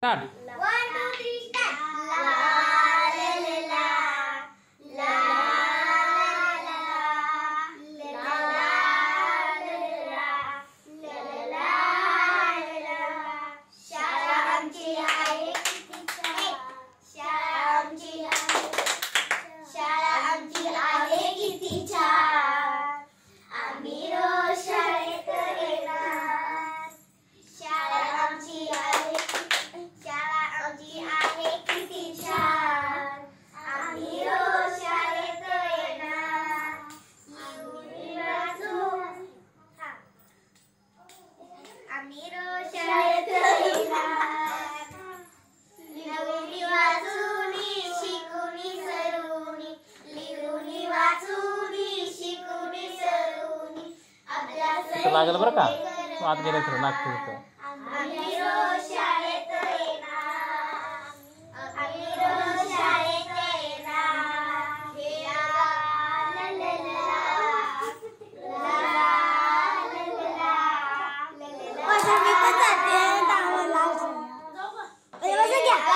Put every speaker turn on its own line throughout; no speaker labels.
Start.
1 2 3 start. ला ला ला ला ला ला ला. शाळा आमची आहे किती छान. शाळा आमची आहे. शाळा आमची आहे किती छान. आम्ही रोज शाळेत येणार. शाळा आमची आहे. शाळा आमची आहे किती छान. आम्ही रोज शाळेत येणार. लिहून वाचून. आम्ही रोज शाळेत येणार. लिहून वाचून शिकून सरून. लिहून वाचून शिकून सरून. अभ्यास
लागलं बरं का. आत गेलं तर नागपूर.
आम्ही रोज शाळेत येणार. आम्ही रोज शाळेत येणार. ला ला ला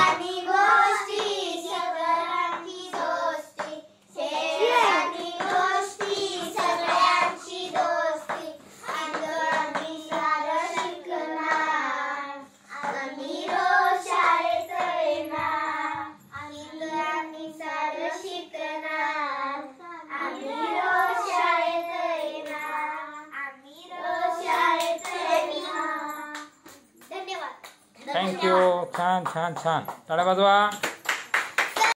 आणि गोष्टी सगळ्यांची दोस्ती. खेळाची गोष्टी सगळ्यांची दोस्ती. आम्ही सारं शिकणार. आम्ही रोज शाळेत येणार. आम्ही सारं शिकणार. आम्ही रोज शाळेत येणार. आम्ही रोज शाळेत येणार. धन्यवाद.
थँक्यू. छान छान छान. टाळ्या वाजवा.